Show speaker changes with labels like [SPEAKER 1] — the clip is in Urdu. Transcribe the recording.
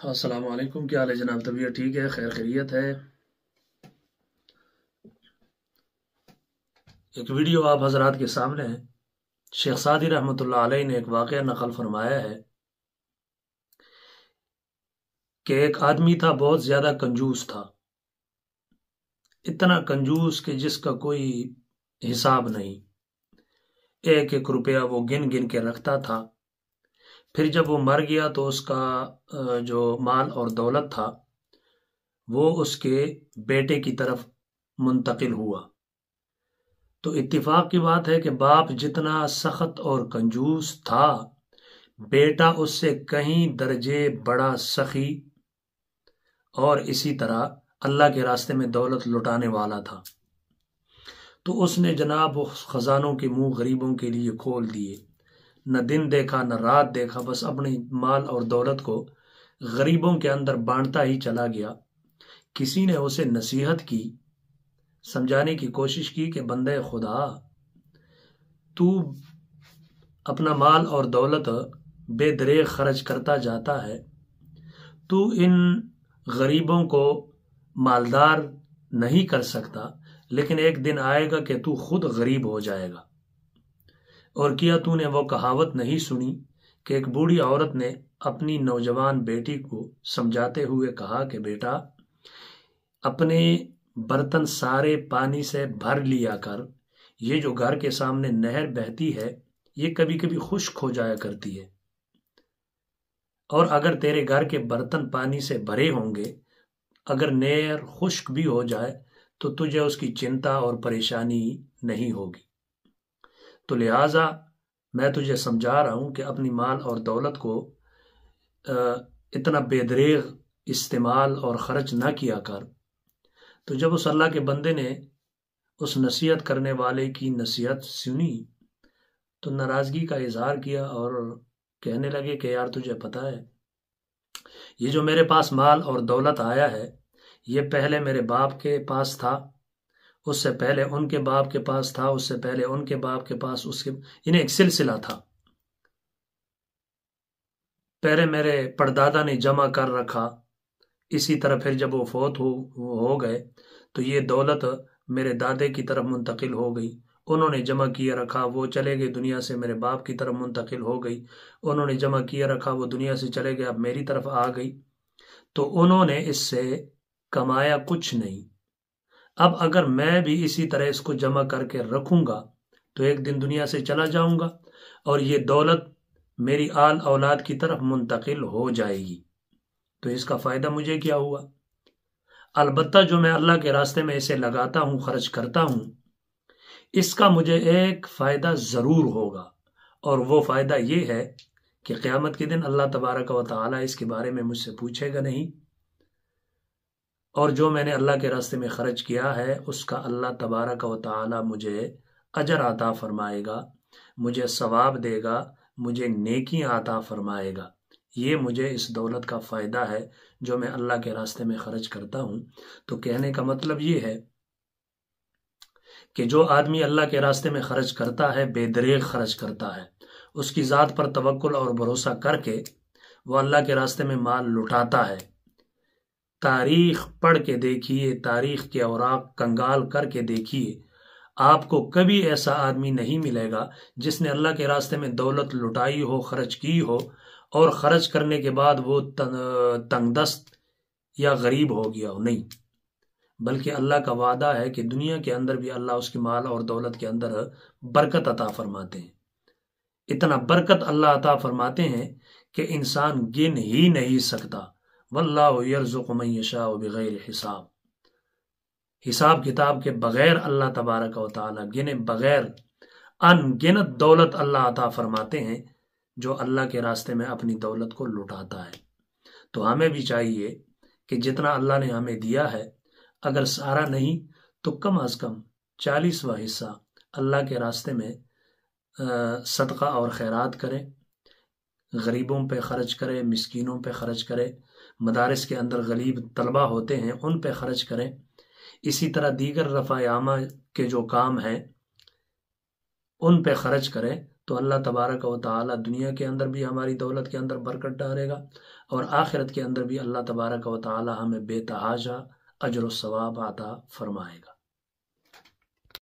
[SPEAKER 1] السلام علیکم، کیا حال ہے جناب؟ طبیعت ٹھیک ہے؟ خیر خیریت ہے؟ ایک ویڈیو آپ حضرات کے سامنے ہے۔ شیخ سعدی رحمۃ اللہ علیہ نے ایک واقعہ نقل فرمایا ہے کہ ایک آدمی تھا، بہت زیادہ کنجوس تھا، اتنا کنجوس کہ جس کا کوئی حساب نہیں۔ ایک ایک روپیہ وہ گن گن کے رکھتا تھا۔ پھر جب وہ مر گیا تو اس کا جو مال اور دولت تھا وہ اس کے بیٹے کی طرف منتقل ہوا۔ تو اتفاق کی بات ہے کہ باپ جتنا سخت اور کنجوس تھا، بیٹا اس سے کہیں درجے بڑا سخی اور اسی طرح اللہ کے راستے میں دولت لٹانے والا تھا۔ تو اس نے جناب خزانوں کے منہ غریبوں کے لیے کھول دیے، نہ دن دیکھا نہ رات دیکھا، بس اپنی مال اور دولت کو غریبوں کے اندر بانٹتا ہی چلا گیا۔ کسی نے اسے نصیحت کی، سمجھانے کی کوشش کی کہ بندے خدا، تو اپنا مال اور دولت بے دریغ خرچ کرتا جاتا ہے، تو ان غریبوں کو مالدار نہیں کر سکتا، لیکن ایک دن آئے گا کہ تو خود غریب ہو جائے گا۔ اور کیا تو نے وہ کہاوت نہیں سنی کہ ایک بوڑھی عورت نے اپنی نوجوان بیٹی کو سمجھاتے ہوئے کہا کہ بیٹا، اپنے برتن سارے پانی سے بھر لیا کر، یہ جو گھر کے سامنے نہر بہتی ہے یہ کبھی کبھی خشک ہو جایا کرتی ہے، اور اگر تیرے گھر کے برتن پانی سے بھرے ہوں گے، اگر نہر خشک بھی ہو جائے تو تجھے اس کی چنتا اور پریشانی نہیں ہوگی۔ تو لہٰذا میں تجھے سمجھا رہا ہوں کہ اپنی مال اور دولت کو اتنا بے دریغ استعمال اور خرچ نہ کیا کر۔ تو جب اس اللہ کے بندے نے اس نصیحت کرنے والے کی نصیحت سنی تو ناراضگی کا اظہار کیا اور کہنے لگے کہ یار تجھے پتہ ہے، یہ جو میرے پاس مال اور دولت آیا ہے یہ پہلے میرے باپ کے پاس تھا، اس سے پہلے ان کے باپ کے پاس تھا، اس سے پہلے ان کے باپ کے پاس، انہیں ایک سلسلہ تھا۔ پہلے میرے پردادا نے جمع کر رکھا، اسی طرح پھر جب وہ فوت ہو گئے تو یہ دولت میرے دادے کی طرف منتقل ہو گئی، انہوں نے جمع کیا رکھا، وہ چلے گئے دنیا سے، میرے باپ کی طرف منتقل ہو گئی، انہوں نے جمع کیا رکھا، وہ دنیا سے چلے گئے، اب میری طرف آ گئی، تو انہوں نے اس سے کمایا کچھ نہیں۔ اب اگر میں بھی اسی طرح اس کو جمع کر کے رکھوں گا تو ایک دن دنیا سے چلا جاؤں گا اور یہ دولت میری آل اولاد کی طرف منتقل ہو جائے گی، تو اس کا فائدہ مجھے کیا ہوا؟ البتہ جو میں اللہ کے راستے میں اسے لگاتا ہوں، خرچ کرتا ہوں، اس کا مجھے ایک فائدہ ضرور ہوگا، اور وہ فائدہ یہ ہے کہ قیامت کے دن اللہ تبارک و تعالی اس کے بارے میں مجھ سے پوچھے گا نہیں، اور جو میں نے اللہ کے راستے میں خرچ کیا ہے اس کا اللہ تبارک و تعالی مجھے اجر عطا فرمائے گا، مجھے ثواب دے گا، مجھے نیکی عطا فرمائے گا۔ یہ مجھے اس دولت کا فائدہ ہے جو میں اللہ کے راستے میں خرچ کرتا ہوں۔ تو کہنے کا مطلب یہ ہے کہ جو آدمی اللہ کے راستے میں خرچ کرتا ہے، بے دریغ خرچ کرتا ہے، اس کی ذات پر توکل اور بھروسہ کر کے وہ اللہ کے راستے میں مال لٹاتا ہے۔ تاریخ پڑھ کے دیکھیے، تاریخ کے اوراق کنگال کر کے دیکھیے، آپ کو کبھی ایسا آدمی نہیں ملے گا جس نے اللہ کے راستے میں دولت لٹائی ہو، خرچ کی ہو، اور خرچ کرنے کے بعد وہ تنگ دست یا غریب ہو گیا ہو، نہیں، بلکہ اللہ کا وعدہ ہے کہ دنیا کے اندر بھی اللہ اس کے مال اور دولت کے اندر برکت عطا فرماتے ہیں۔ اتنا برکت اللہ عطا فرماتے ہیں کہ انسان گن ہی نہیں سکتا۔ واللہ یرزق من یشاء بغیر حساب، حساب کتاب کے بغیر اللہ تبارک و تعالی گنے بغیر ان گنت دولت اللہ عطا فرماتے ہیں جو اللہ کے راستے میں اپنی دولت کو لٹاتا ہے۔ تو ہمیں بھی چاہیے کہ جتنا اللہ نے ہمیں دیا ہے، اگر سارا نہیں تو کم از کم 40واں حصہ اللہ کے راستے میں صدقہ اور خیرات کریں، غریبوں پہ خرچ کریں، مسکینوں پہ خرچ کریں، مدارس کے اندر غریب طلبہ ہوتے ہیں ان پہ خرچ کریں، اسی طرح دیگر رفع عامہ کے جو کام ہیں ان پہ خرچ کریں، تو اللہ تبارک و تعالی دنیا کے اندر بھی ہماری دولت کے اندر برکت ڈالے گا، اور آخرت کے اندر بھی اللہ تبارک و تعالی ہمیں بے تحاشا اجر و ثواب عطا فرمائے گا۔